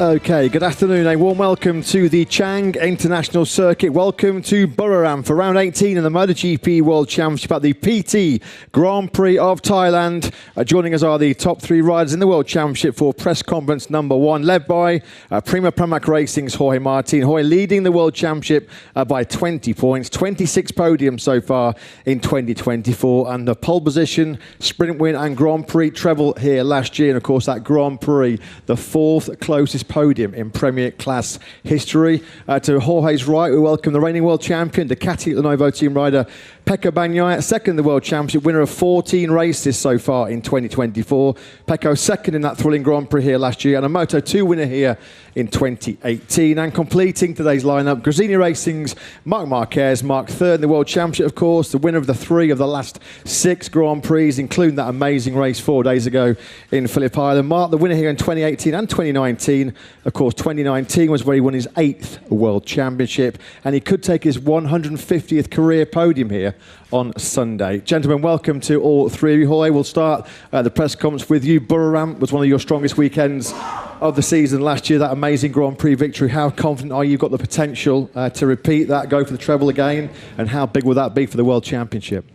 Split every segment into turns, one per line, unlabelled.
Okay, good afternoon. A warm welcome to the Chang International Circuit. Welcome to Buriram for round 18 in the Motogp World Championship at the PT Grand Prix of Thailand. Joining us are the top three riders in the World Championship for press conference number one, led by Prima Pramac Racing's Jorge Martin. Jorge leading the World Championship by 20 points, 26 podiums so far in 2024, and the pole position, sprint win and Grand Prix treble here last year. And of course, that Grand Prix, the fourth closest podium in Premier Class history. To Jorge's right, we welcome the reigning world champion, Ducati Lenovo team rider Pecco Bagnaia, second in the World Championship, winner of 14 races so far in 2024. Pecco second in that thrilling Grand Prix here last year, and a Moto2 winner here in 2018. And completing today's lineup, Gresini Racing's Marc Marquez, Marc third in the World Championship, of course, the winner of the 3 of the last 6 Grand Prix, including that amazing race 4 days ago in Phillip Island. Marc, the winner here in 2018 and 2019. Of course, 2019 was where he won his 8th World Championship, and he could take his 150th career podium here on Sunday. Gentlemen, welcome to all three of you. Jorge, we'll start the press conference with you. Buriram was one of your strongest weekends of the season last year, that amazing Grand Prix victory. How confident are you you've got the potential to repeat that, go for the treble again, and how big will that be for the World Championship?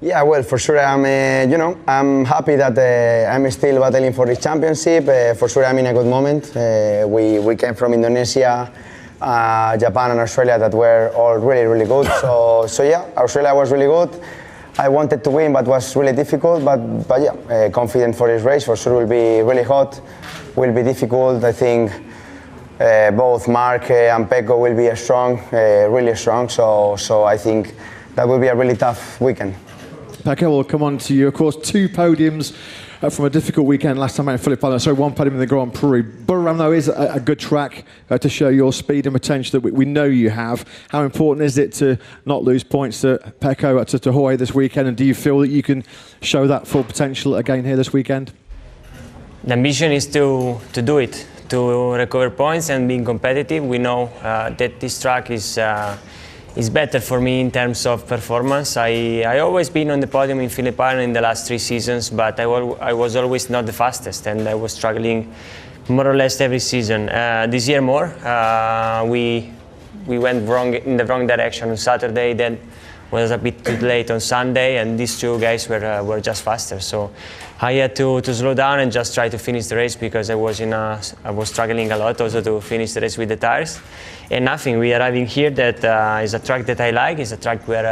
Yeah, well, for sure, I'm happy that I'm still battling for this championship. For sure, I'm in a good moment. We came from Indonesia, Japan and Australia that were all really, really good. So yeah, Australia was really good. I wanted to win, but was really difficult. But yeah, confident for this race. For sure, will be really hot. Will be difficult. I think both Marc and Pecco will be strong, really strong. So I think that will be a really tough weekend.
Pecco, we'll come on to you. Of course, 2 podiums from a difficult weekend last time out in Phillip Island. Sorry, 1 podium in the Grand Prix. Buriram, though, is a good track to show your speed and potential that we know you have. How important is it to not lose points to Pecco, to Jorge this weekend? And do you feel that you can show that full potential again here this weekend?
The ambition is to do it, to recover points and being competitive. We know that this track is better for me in terms of performance. I always been on the podium in Phillip Island in the last 3 seasons, but I was always not the fastest, and I was struggling more or less every season. This year more, we went in the wrong direction on Saturday, then was a bit too late on Sunday, and these 2 guys were just faster. So I had to slow down and just try to finish the race, because I was struggling a lot also to finish the race with the tires. And nothing, we are arriving here that is a track that I like. It's a track where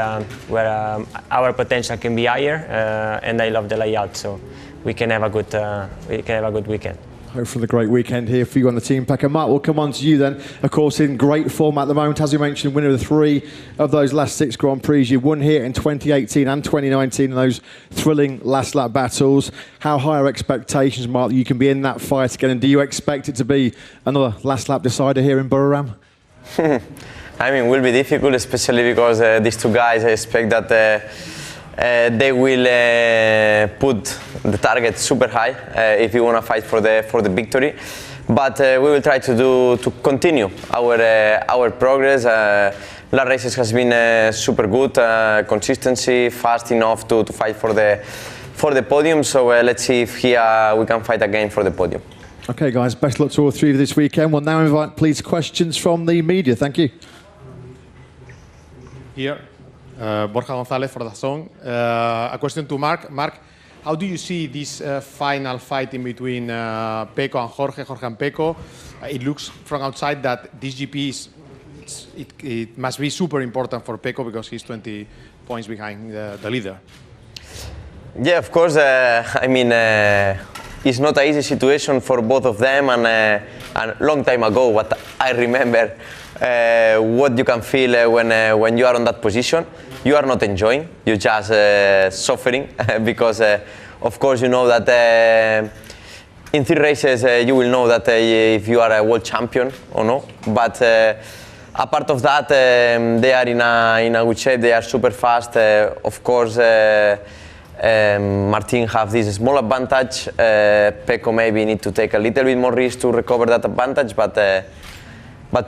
our potential can be higher, and I love the layout, so we can have a good weekend.
Hopefully a great weekend here for you on the team, Pecco. Marc, we'll come on to you then. Of course, in great form at the moment, as you mentioned, winner of the 3 of those last 6 Grand Prix. You won here in 2018 and 2019 in those thrilling last lap battles. How high are expectations, Marc, that you can be in that fight again? And do you expect it to be another last lap decider here in Buriram?
I mean, it will be difficult, especially because these 2 guys, I expect that they will put the target super high if we want to fight for the victory. But we will try to continue our progress. Last races has been super good, consistency, fast enough to fight for the podium. So let's see if here we can fight again for the podium.
Okay, guys, best luck to all 3 of this weekend. We'll now invite, please, questions from the media. Thank you.
Here, Borja González for the song. A question to Marc. Marc, how do you see this final fight in between Pecco and Jorge and Pecco? It looks from outside that this GP it must be super important for Pecco, because he's 20 points behind the leader.
Yeah, of course. I mean, it's not an easy situation for both of them, and a long time ago, what I remember, what you can feel when you are on that position. You are not enjoying, you're just suffering, because of course you know that in 3 races you will know that if you are a world champion or no. But apart of that, they are in a good shape, they are super fast. Of course, Martin have this small advantage. Pecco maybe need to take a little bit more risk to recover that advantage, but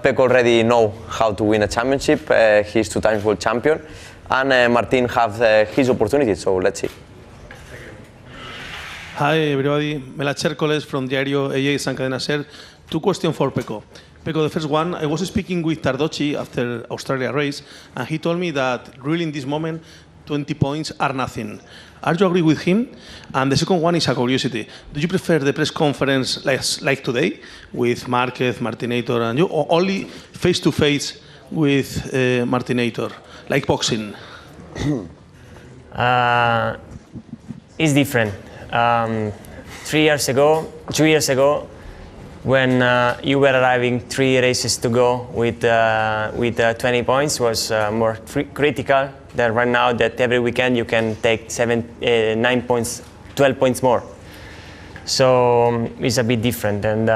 Pecco already know how to win a championship. He's 2 times world champion, and Martin have his opportunity. So let's see.
Hi everybody, Melacher Hércoles from Diario AS and Cadena Ser. Two questions for Pecco. Pecco, the first one, I was speaking with Tardocci after Australia race, and he told me that really in this moment, 20 points are nothing. Are you agree with him? And the second one is a curiosity. Do you prefer the press conference like today with Marquez, Martinator, and you, or only face-to-face with Martinator, like boxing?
It's different. 2 years ago, when you were arriving 3 races to go with 20 points, was more critical than right now. That every weekend you can take 9 points, 12 points more. So it's a bit different, and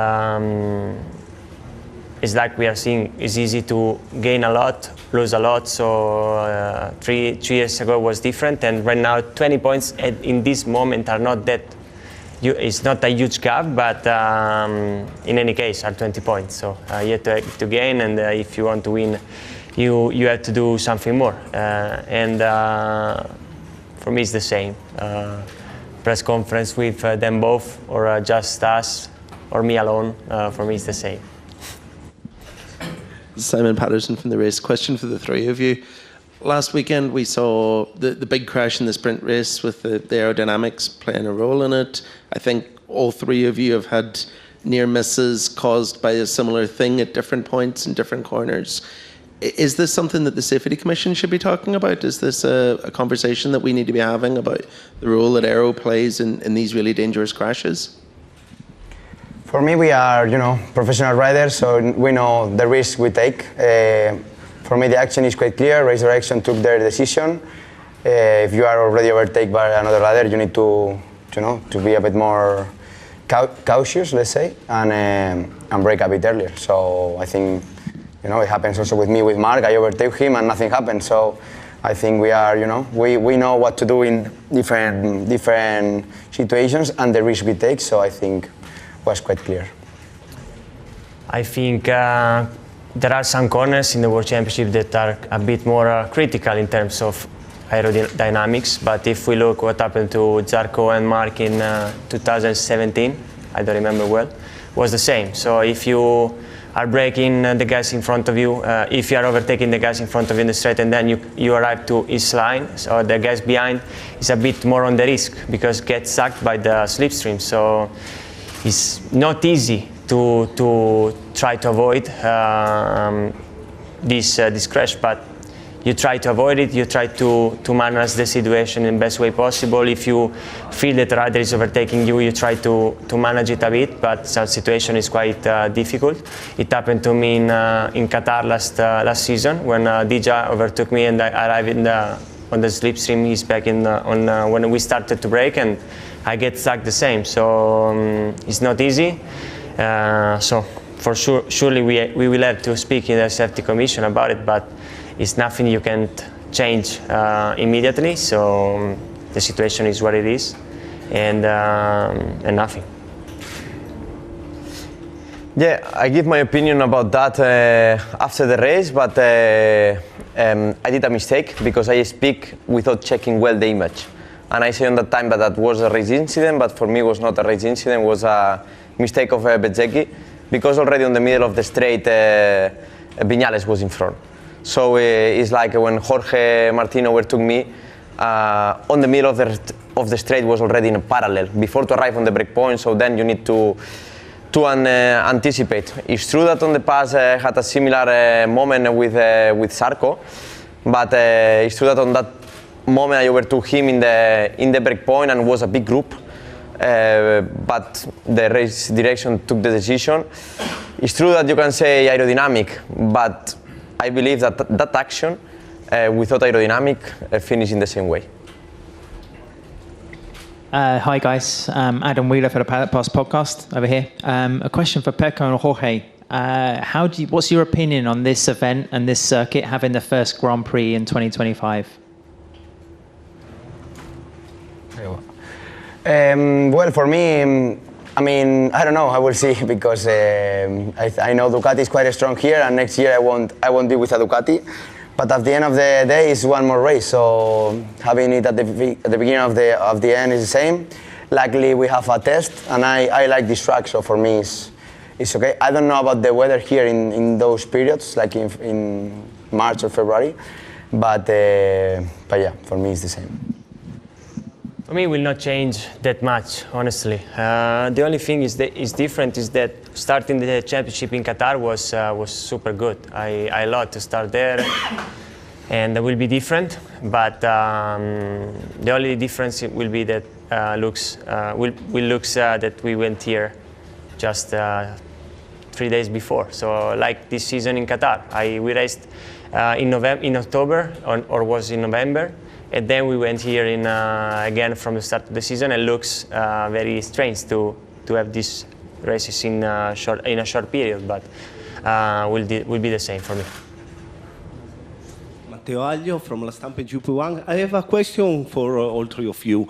it's like we are seeing. It's easy to gain a lot, lose a lot. So 3 years ago was different, and right now 20 points in this moment are not that. It's not a huge gap, but in any case, are 20 points. So you have to gain, and if you want to win, you have to do something more. And for me, it's the same. Press conference with them both, or just us, or me alone. For me, it's the same.
Simon Patterson from The Race. Question for the three of you. Last weekend we saw the big crash in the sprint race with the aerodynamics playing a role in it. I think all three of you have had near misses caused by a similar thing at different points in different corners. Is this something that the Safety Commission should be talking about? Is this a conversation that we need to be having about the role that aero plays in these really dangerous crashes?
For me, we are, professional riders, so we know the risk we take. For me, the action is quite clear. Race Direction took their decision. If you are already overtaken by another rider, you need to be a bit more cautious, let's say, and brake a bit earlier. So I think, it happens also with me, with Mark. I overtake him and nothing happened. So I think we are, we know what to do in different situations and the risk we take. So I think was quite clear.
I think there are some corners in the World Championship that are a bit more critical in terms of aerodynamics, but if we look what happened to Zarco and Mark in 2017, I don't remember well, was the same. So if you are braking the guys in front of you, if you are overtaking the guys in front of you in the straight and then you arrive to his line, so the guys behind is a bit more on the risk because gets sucked by the slipstream. So it's not easy to try to avoid this crash, but you try to avoid it, you try to manage the situation in the best way possible. If you feel that the rider is overtaking you, you try to manage it a bit, but some situation is quite difficult. It happened to me in Qatar last season when Dija overtook me and I arrived on the slipstream. He's back when we started to brake, and I get stuck the same. So it's not easy. So for sure, surely we will have to speak in the Safety Commission about it, but it's nothing you can change immediately. So the situation is what it is, and nothing.
Yeah, I give my opinion about that after the race, but I did a mistake because I speak without checking well the image. And I say on that time that was a race incident, but for me it was not a race incident, it was a mistake of Bezzecchi, because already on the middle of the straight, Viñales was in front. So it's like when Jorge Martin overtook me, on the middle of the straight was already in a parallel, before to arrive on the break point, so then you need to anticipate. It's true that on the past I had a similar moment with Zarco, but it's true that on that moment I overtook him in the break point and it was a big group, but the race direction took the decision. It's true that you can say aerodynamic, but I believe that action without aerodynamic finished in the same way.
Hi guys, Adam Wheeler for the Paddock Pass podcast over here. A question for Pecco and Jorge. What's your opinion on this event and this circuit having the first Grand Prix in 2025?
Well, for me, I mean, I don't know. I will see, because I know Ducati is quite strong here, and next year I won't be with a Ducati. But at the end of the day, it's one more race. So having it at the beginning of the end is the same. luckily we have a test, and I like this track, so for me it's okay. I don't know about the weather here in those periods, like in March or February, but yeah, for me it's the same.
For me, it will not change that much, honestly. The only thing is different is that starting the championship in Qatar was super good. I loved to start there, and it will be different. But the only difference will be that looks that we went here just 3 days before. So like this season in Qatar, we raced in October or was in November. And then we went here again from the start of the season. It looks very strange to have these races in a short period, but will be the same for me.
Matteo Aglio from La Stampa in GP1. I have a question for all three of you.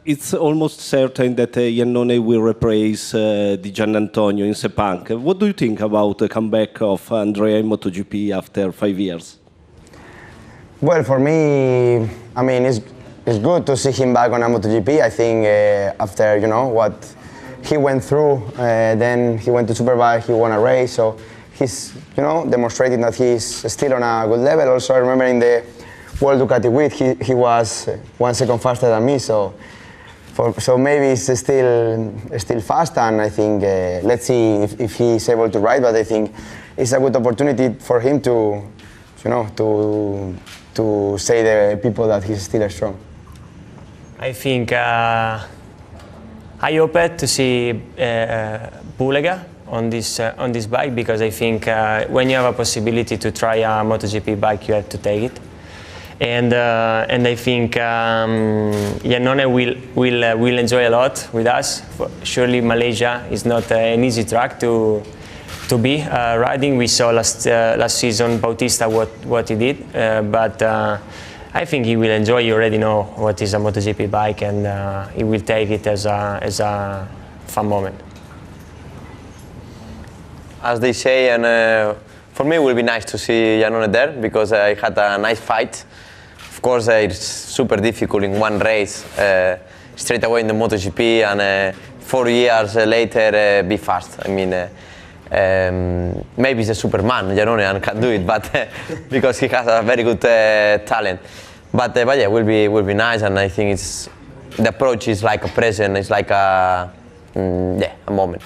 It's almost certain that Iannone will replace Di Giannantonio in Sepang. What do you think about the comeback of Andrea in MotoGP after 5 years?
Well, for me, I mean, it's good to see him back on a MotoGP. I think after, what he went through, then he went to Superbike, he won a race, so he's, demonstrating that he's still on a good level. Also, I remember in the World Ducati Week, he was 1 second faster than me, so maybe he's still fast, and I think, let's see if he's able to ride, but I think it's a good opportunity for him to say the people that he's still strong.
I think I hope to see Bulega on this bike, because I think when you have a possibility to try a MotoGP bike, you have to take it. And I think Iannone will enjoy a lot with us. Surely Malaysia is not an easy track to be riding. We saw last season Bautista what he did, but I think he will enjoy. You already know what is a MotoGP bike, and he will take it as a fun moment.
As they say, and for me it will be nice to see Iannone there, because I had a nice fight. Of course, it's super difficult in one race straight away in the MotoGP, and 4 years later be fast. I mean. Maybe he's a Superman, Iannone, and can do it, but because he has a very good talent. But yeah, will be nice, and I think the approach is like a present. It's like a moment.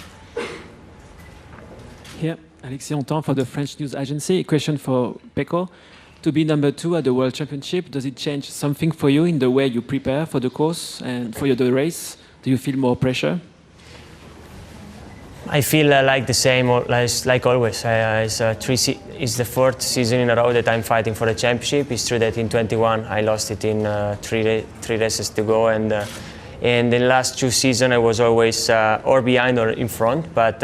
Here, Alexis Hontan for the French news agency. A question for Pecco. To be number 2 at the World Championship, does it change something for you in the way you prepare for the course and for the race? Do you feel more pressure?
I feel like the same, like always. It's the 4th season in a row that I'm fighting for the championship. It's true that in 21 I lost it in three races to go, and in the last 2 seasons I was always or behind or in front. But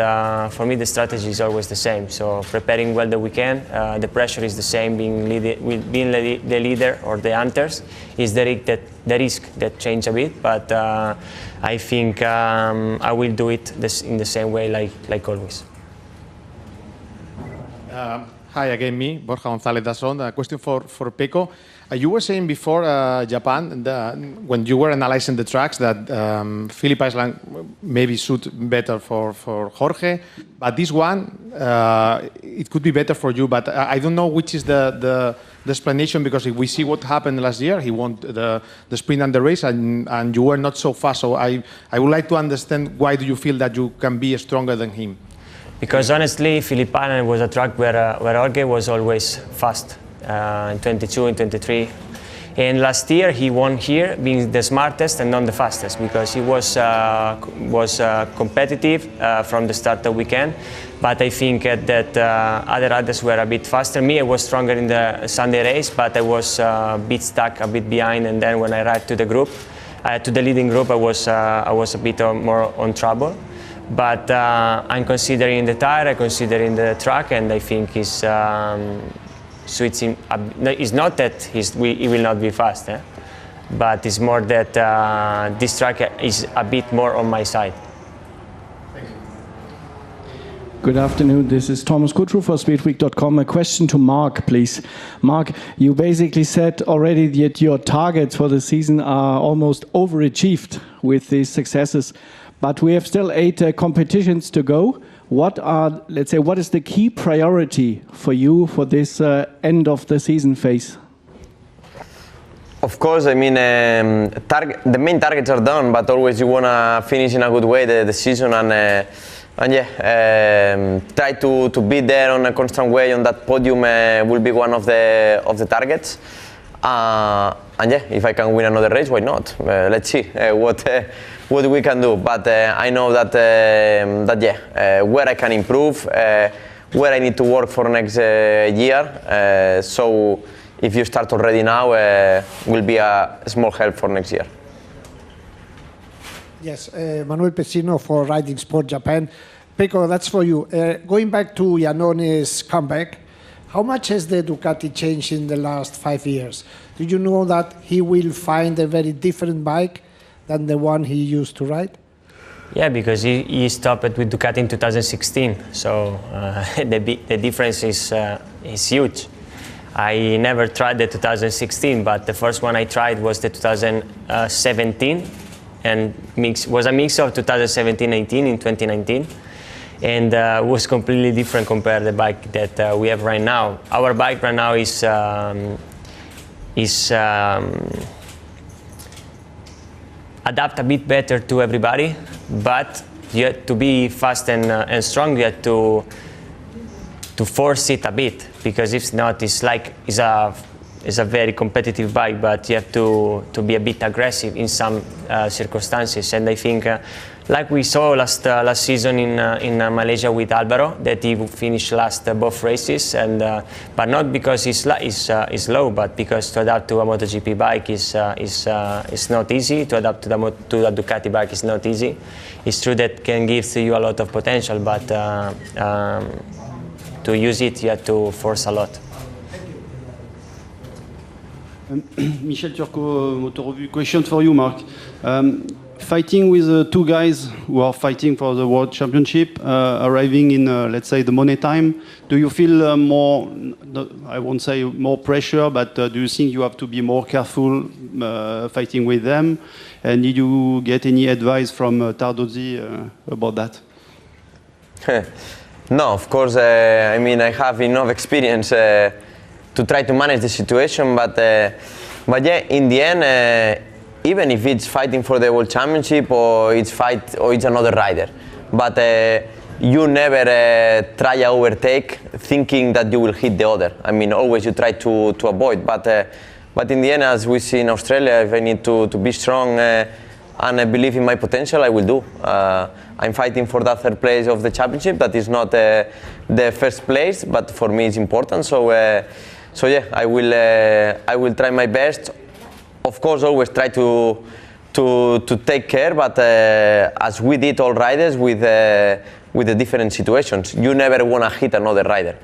for me the strategy is always the same. So preparing well the weekend, the pressure is the same. Being the leader or the hunters is the risk that change a bit. But I think I will do it in the same way like always.
Hi again, me, Borja González Dazón. A question for Pecco. You were saying before Japan, when you were analyzing the tracks, that Phillip Island maybe suit better for Jorge, but this one it could be better for you. But I don't know which is the explanation, because if we see what happened last year, he won the sprint and the race, and you were not so fast. So I would like to understand, why do you feel that you can be stronger than him?
Because honestly, Phillip Island was a track where Jorge was always fast. In 22 and 23, and last year he won here, being the smartest and not the fastest, because he was competitive from the start of the weekend. But I think that other riders were a bit faster. Me, I was stronger in the Sunday race, but I was a bit stuck, a bit behind. And then when I arrived to the group, to the leading group, I was a bit more on trouble. But I'm considering the tire, I'm considering the track, and I think he's. Switching. It's not that he will not be fast, but it's more that this track is a bit more on my side.
Good afternoon. This is Thomas Kutru for Speedweek.com. A question to Mark, please. Mark, you basically said already that your targets for the season are almost overachieved with these successes, but we have still 8 competitions to go. What is the key priority for you for this end of the season phase?
Of course, I mean, the main targets are done, but always you want to finish in a good way the season and try to be there on a constant way on that podium will be one of the targets. If I can win another race, why not? Let's see what we can do. But I know that where I can improve, where I need to work for next year. So if you start already now, will be a small help for next year.
Yes, Manuel Pesino for Riding Sport Japan. Pecco, that's for you. Going back to Iannone's comeback, how much has the Ducati changed in the last 5 years? Do you know that he will find a very different bike than the one he used to ride?
Yeah, because he stopped with Ducati in 2016, so the difference is huge. I never tried the 2016, but the first one I tried was the 2017, and was a mix of 2017-18 in 2019, and was completely different compared to the bike that we have right now. Our bike right now is adapt a bit better to everybody, but you have to be fast and strong. You have to force it a bit, because if not, it's a very competitive bike, but you have to be a bit aggressive in some circumstances. And I think, like we saw last season in Malaysia with Alvaro, that he finished last both races, and but not because he's slow, but because to adapt to a MotoGP bike is not easy. To adapt to a Ducati bike is not easy. It's true that can give you a lot of potential, but to use it, you have to force a lot.
Michel Turco, Motor Revue. Question for you, Mark. Fighting with 2 guys who are fighting for the World Championship, arriving in, let's say, the money time, do you feel more, I won't say more pressure, but do you think you have to be more careful fighting with them? And did you get any advice from Tardozzi about that?
No, of course, I mean, I have enough experience to try to manage the situation, but yeah, in the end, even if it's fighting for the World Championship or it's another rider, but you never try to overtake thinking that you will hit the other. I mean, always you try to avoid, but in the end, as we see in Australia, if I need to be strong and believe in my potential, I will do. I'm fighting for that 3rd place of the championship. That is not the 1st place, but for me it's important. So yeah, I will try my best. Of course, always try to take care, but as we did all riders with the different situations, you never want to hit another rider,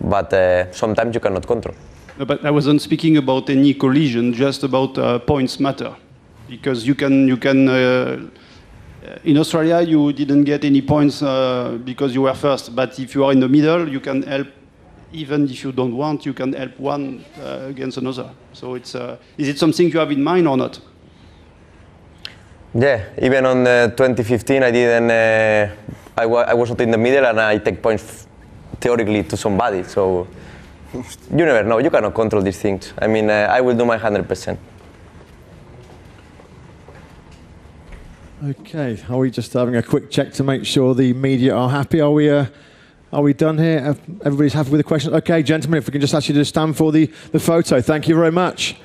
but sometimes you cannot control.
No, but I wasn't speaking about any collision, just about points matter, because you can in Australia you didn't get any points because you were first, but if you are in the middle, you can help. Even if you don't want, you can help one against another. So is it something you have in mind or not?
Yeah, even on 2015, I didn't. I was not in the middle, and I take points theoretically to somebody. So you never know. You cannot control these things. I mean, I will do my 100%.
Okay, are we just having a quick check to make sure the media are happy? Are we done here? Everybody's happy with the question? Okay, gentlemen, if we can just ask you to stand for the photo. Thank you very much.